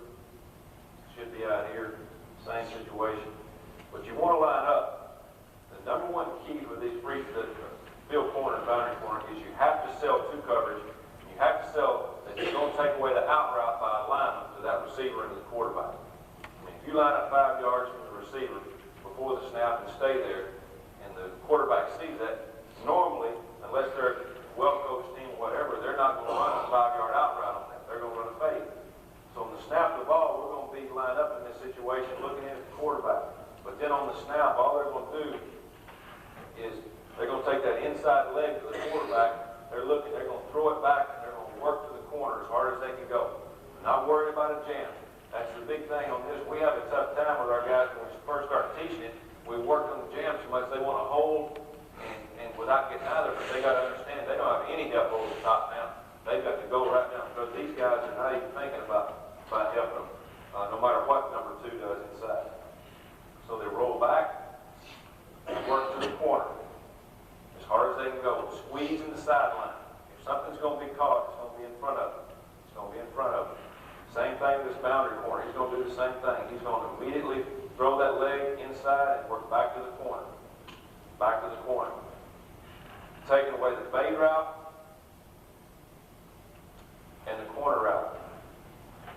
should be out here. Same situation. But you want to line up. The number one key with these free field corner and boundary corner is you have to sell two coverage. You have to sell that you're going to take away the out route by alignment to that receiver and the quarterback. I mean, if you line up 5 yards from the receiver before the snap and stay there, and the quarterback sees that, normally, unless they're a well-coached team or whatever, they're not going to run a 5-yard out route on that. They're going to run a fade. So on the snap of the ball, we're going to be lined up in this situation looking at the quarterback. But then on the snap, all they're going to do is they're going to take that inside leg to the quarterback. They're going to throw it back, and they're going to work to the corner as hard as they can go. Not worried about a jam. That's the big thing on this. We have a tough time with our guys when we first start teaching it. We work on the jam so much they want to hold and without getting out of it. But they got to understand they don't have any help over the top now. They've got to go right now because these guys are not even thinking about helping them, no matter what number 2 does inside. So they roll back and work to the corner as hard as they can go. Squeeze in the sideline. If something's going to be caught, it's going to be in front of them. It's going to be in front of them. Same thing with this boundary corner. He's going to do the same thing. He's going to immediately throw that leg inside and work back to the corner. Back to the corner. Taking away the fade route and the corner route.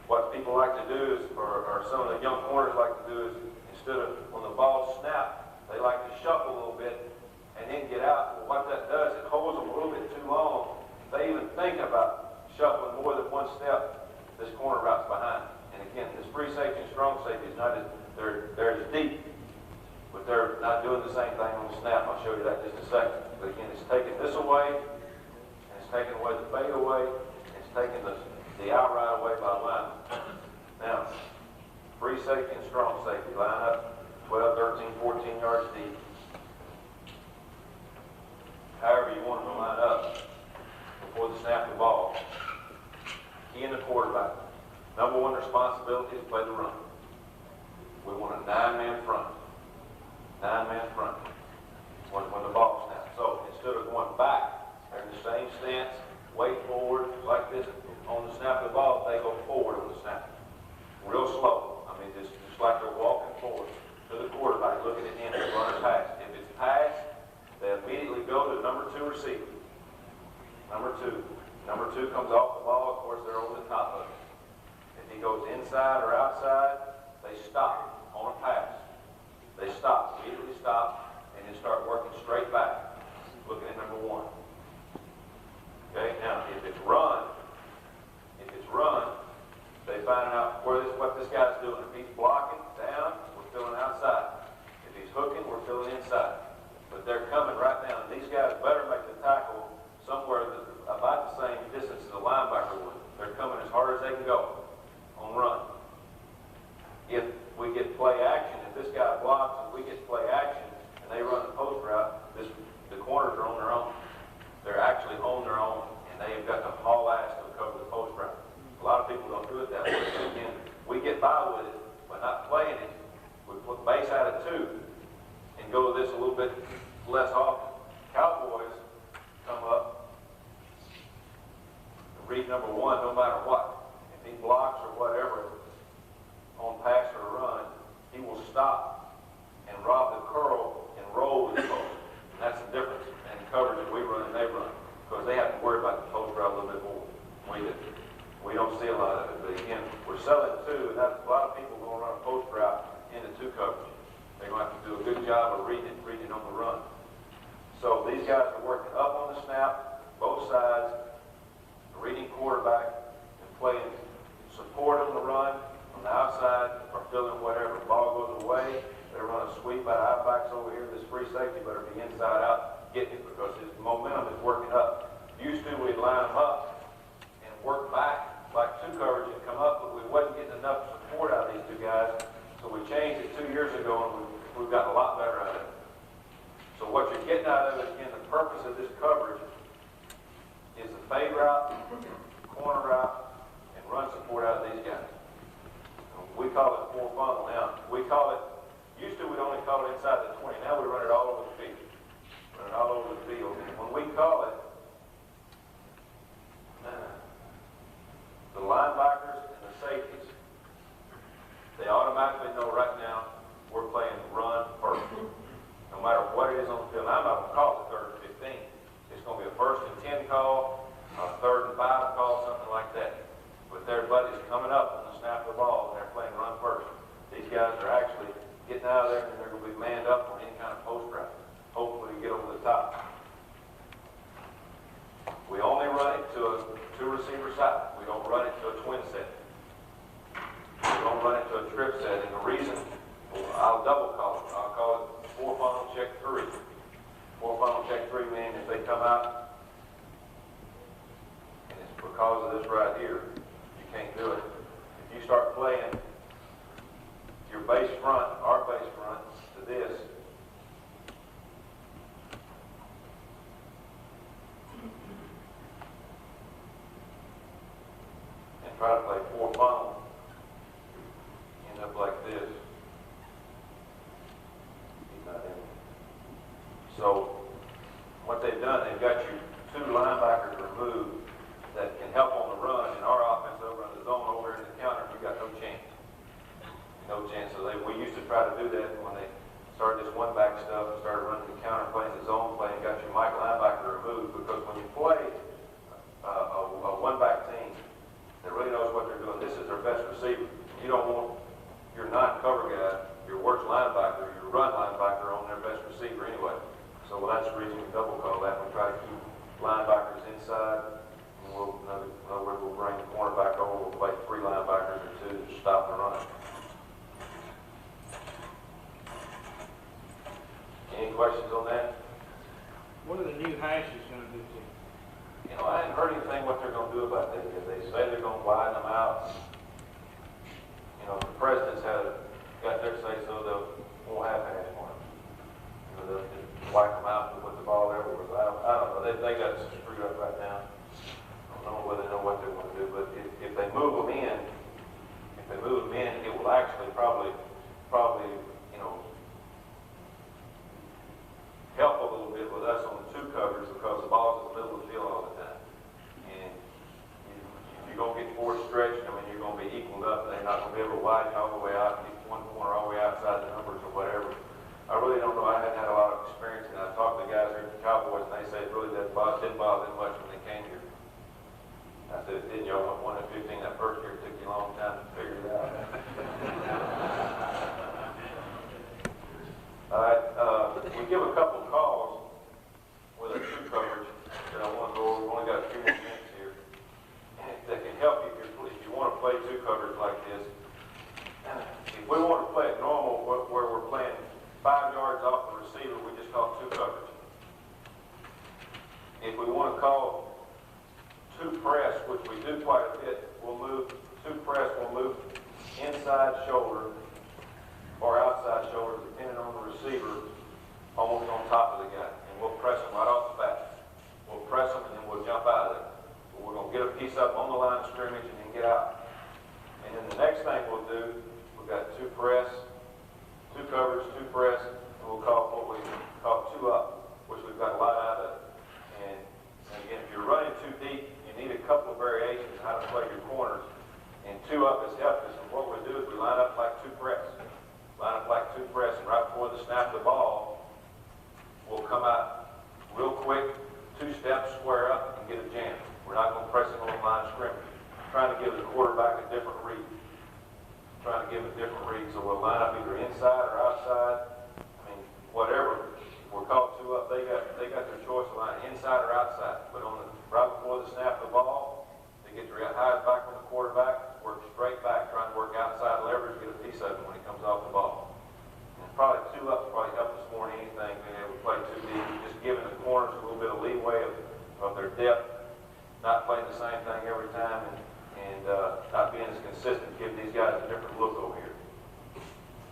What people like to do is, or some of the young corners like to do is, instead of when the ball snaps, they like to shuffle a little bit and then get out. Well, what that does, it holds them a little bit too long. If they even think about shuffling more than one step, this corner route's behind. And again, this free safety and strong safety is not as, they're as deep, but they're not doing the same thing on the snap. I'll show you that in just a second. But again, it's taking this away, and it's taking away the fade away, and it's taking the out right away by line. Now, free safety and strong safety line up 12, 13, 14 yards deep. However you want them to line up before the snap of the ball. Key in the quarterback. Number one responsibility is to play the run. We want a 9-man front. 9-man front when the ball snaps. So instead of going back, they're in the same stance, way forward like this. On the snap of the ball, they go forward on the snap. Real slow. I mean, just like they're walking forward to the quarterback, looking at him and running past. If it's pass, they immediately go to number 2 receiver. Number 2. Number 2 comes off the ball. Of course, they're over the top of it. If he goes inside or outside, they stop on a pass. They stop, immediately stop, and then start working straight back, looking at number 1. Okay, now if it's run, they find out what this guy's doing. If he's blocking down, we're filling outside. If he's hooking, we're filling inside. But they're coming right down. And these guys better make the tackle somewhere about the same distance as the linebacker would. They're coming as hard as they can go on run. If we get play action, if this guy blocks and we get play action and they run the post route, the corners are on their own. They're actually on their own, and they have got to haul ass to cover the post route. A lot of people don't do it that way. Again, we get by with it by not playing it. We put base out of 2 and go to this a little bit less often. Cowboys come up and read number 1 no matter what. If he blocks or whatever on pass or run, he will stop and rob the curl and roll with the post. And that's the difference in the coverage that we run and they run. Because they have to worry about the post route a little bit more than we do. We don't see a lot of it, but again, we're selling 2, and that's a lot of people going to run a post route into 2 coverage. They're going to have to do a good job of reading on the run. these guys are working up on the snap, both sides, reading quarterback, and playing support on the run, on the outside, or filling whatever. The ball goes away, better run a sweep by the halfbacks over here. This free safety better be inside out, getting it, because his momentum is working up. Used to, we'd line them up and work back like two coverage and come up, but we wasn't getting enough support out of these two guys. So we changed it 2 years ago, and we've gotten a lot better at it. So what you're getting out of it, again, the purpose of this coverage is the fade route, corner route, and run support out of these guys. We call it four funnel now. We call it, used to we'd only call it inside the 20. Now we run it all over the field. Run it all over the field. And when we call it, the linebackers and the safeties, they automatically know right now we're playing run first. No matter what it is on the field. I'm not going to call it third and 15. It's going to be a 1st and 10 call, a 3rd and 5 call, something like that. But their buddies coming up on the snap of the ball, and they're playing run first. These guys are actually getting out of there, and they're going to be manned up on any kind of post route. Hopefully get over the top. We only run it to a two-receiver side. We don't run it to a twin set. We don't run it to a trip set. And the reason, I'll double call it. I'll call it four funnel check three. Four funnel check three, meaning if they come out, and it's because of this right here, you can't do it. If you start playing your base front, our base front, to this, and try to play four funnel, end up like this. So what they've done, they've got you two linebackers removed that can help on the run, and our offense over in the zone over in the counter, you got no chance. No chance. So we used to try to do that when they started this one-back stuff and started running the counter, playing the zone play, and got your Mike linebacker removed, because when you play a one-back team that really knows what they're doing, this is their best receiver. You don't want your non-cover guy, your worst linebacker, your run linebacker on their best receiver anyway. So that's the reason we double call that. We try to keep linebackers inside, and we'll, in other words, we'll bring the cornerback over. We'll play three linebackers or two to stop the run. Any questions on that? What are the new hashes going to do to you? You know, I haven't heard anything what they're going to do about that yet. They say they're going to widen them out. You know, the president's got their say so they'll won't have hash marks. You know, they'll just wipe them out and put the ball everywhere. I don't know. They got some screwed up right now. I don't know whether they know what they're going to do, but if they move them in, it will actually probably, you know, help a little bit with us on the two covers, because the ball's in the middle of the field all the time. And you're going to get forward stretched. I mean, you're going to be equaled up. They're not going to be able to widen all the way out, get one corner all the way outside the numbers or whatever. I really don't know. I hadn't had a lot of experience, and I talked to the guys here at the Cowboys, and they say it really didn't bother them much when they came here. I said, it didn't, y'all? 1 to 15 that first year. It took you a long time to figure it out. All right, we give a couple of calls with a two coverage that I want to go over. We've only got a few more minutes here that can help you if you want to play two coverage like this. If we want to play it normal, where we're playing 5 yards off the receiver, we just call two coverage. If we want to call two press, which we do quite a bit, we'll move two press. We'll move inside shoulder or outside shoulder, depending on the receiver, almost on top of the guy. And we'll press them right off the bat. We'll press them, and then we'll jump out of there. We're going to get a piece up on the line of scrimmage and then get out. And then the next thing we'll do, we've got two press, two coverage, two press, and we'll call what we call two up, which we've got a lot out of. And again, if you're running too deep, you need a couple of variations on how to play your corners. And two up has helped us. And what we do is we line up like two press. Line up like two press, and right before the snap of the ball, we'll come out real quick, 2 steps, square up, and get a jam. We're not going to press it on the line of scrimmage. Trying to play too deep, just giving the corners a little bit of leeway of their depth, not playing the same thing every time, and not being as consistent, giving these guys a different look over here,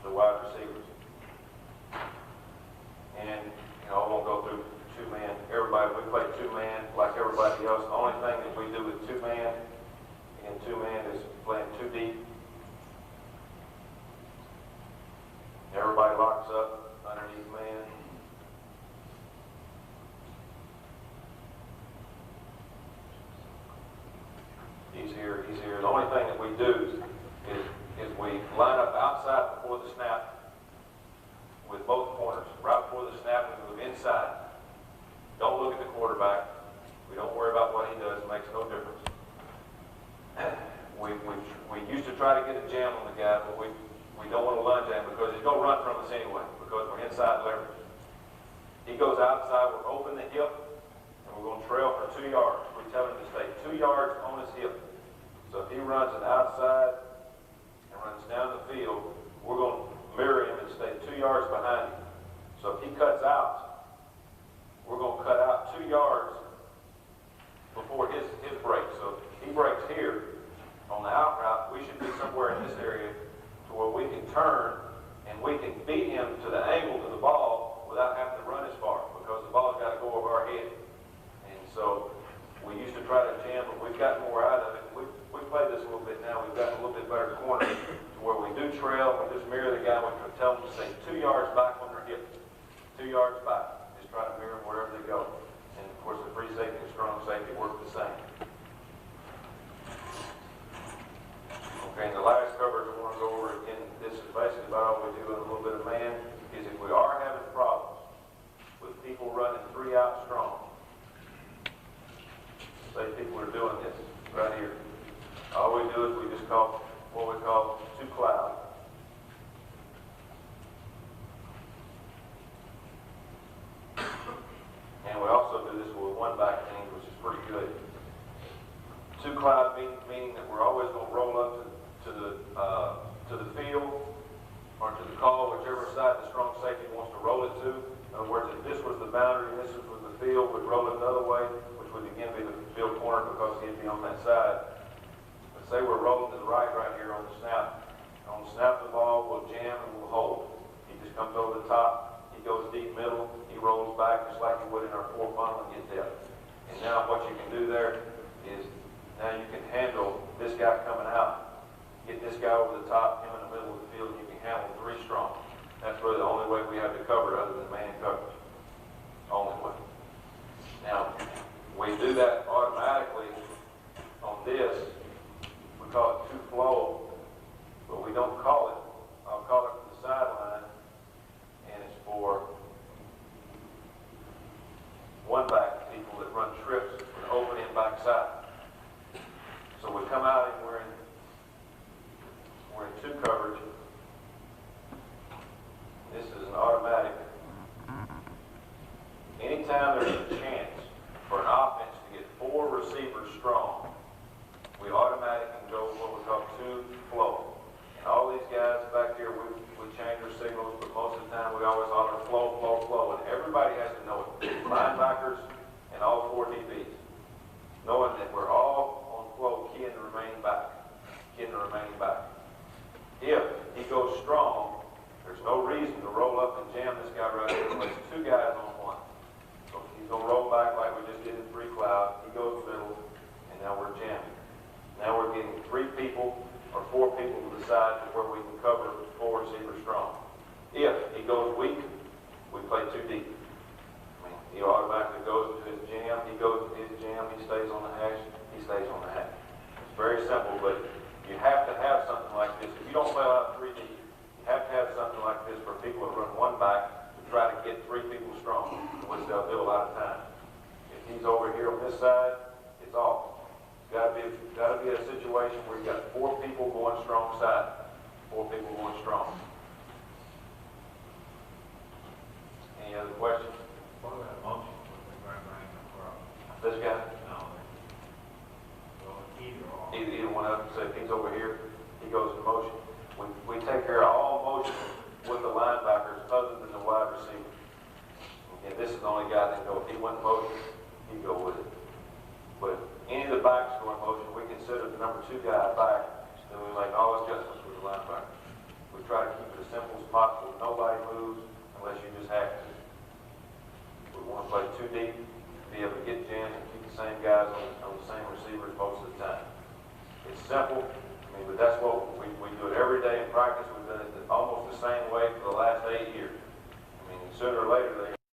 the wide receivers. And, you know, I won't go through two-man. Everybody, we play two-man like everybody else. The only thing that we do with two-man and two-man is playing too deep. Everybody locks up underneath man. He's here, he's here. The only thing that we do is we line up outside before the snap with both corners. Right before the snap, we move inside. Don't look at the quarterback. We don't worry about what he does. It makes no difference. We used to try to get a jam on the guy, but we don't want to lunge at him because he's going to run from us anyway because we're inside leverage. He goes outside, we're open the hip, and we're going to trail for 2 yards. We tell him to stay 2 yards on his hip. So if he runs an outside and runs down the field, we're going to mirror him and stay 2 yards behind him. So if he cuts out, we're going to cut out 2 yards before his break. So if he breaks here on the out route, we should be somewhere in this area to where we can turn and we can beat him to the angle to the ball without having to run as far because the ball's got to go over our head. And so we used to try to jam, but we've gotten more out of it. We play this a little bit now. We've gotten a little bit better corner to where we do trail. We just mirror the guy. We tell them to stay 2 yards back on their hip. 2 yards back. Just try to mirror them wherever they go. And of course, the free safety and strong safety work the same. Okay, and the last coverage I want to go over again, this is basically about all we do in a little bit of man, is if we are having problems with people running 3 out strong, say people are doing this right here, all we do is we just call what we call 2 cloud. And we also do this with 1 back team, which is pretty good. 2 cloud meaning that we're always going to roll up to the field or to the call, whichever side the strong safety wants to roll it to. In other words, if this was the boundary and this was the field, we'd roll it the other way, which would again be the field corner because he'd be on that side. But say we're rolling to the right here on the snap. On the snap of the ball, we'll jam and we'll hold. He just comes over the top. He goes deep middle. He rolls back just like he would in our 4 funnel and get depth. And now what you can do there is now you can handle this guy coming out. Get this guy over the top, him in the middle of the field, and you can handle 3 strong. That's really the only way we have to cover other than man coverage. Only way. Now, we do that automatically on this. We call it 2 flow, but we don't call it. I'll call it from the sideline, and it's for 1 back people that run trips with open in backside. So we come out and we're in 2 coverage. This is an automatic. Anytime there's a chance for an offense to get 4 receivers strong, we automatically go what we call 2 flow. And all these guys back here, we change our signals, but most of the time we always holler flow, flow, flow. And everybody has to know it. Linebackers and all 4 DBs. Knowing that we're all on flow, keying the remaining back. Keying the remaining back. If he goes strong, there's no reason to roll up and jam this guy right here. There's 2 guys on 1. So he's going to roll back like we just did in 3 cloud. He goes middle, and now we're jamming. Now we're getting 3 people or 4 people to the side to where we can cover 4 receivers strong. If he goes weak, we play 2 deep. I mean, he automatically goes to his jam. He goes to his jam. He stays on the hash. He stays on the hash. It's very simple, but you have to have something like this. If you don't play out 3 deep, you have to have something like this for people to run 1 back to try to get 3 people strong. the only guy that can go, if he went motion, he'd go with it. But any of the backs going motion, we consider the number 2 guy back, then we make all adjustments with the linebacker. We try to keep it as simple as possible. Nobody moves unless you just have to. We want to play too deep, be able to get jams and keep the same guys on the same receivers most of the time. It's simple, but that's what we do it every day in practice. We've done it almost the same way for the last 8 years. Sooner or later,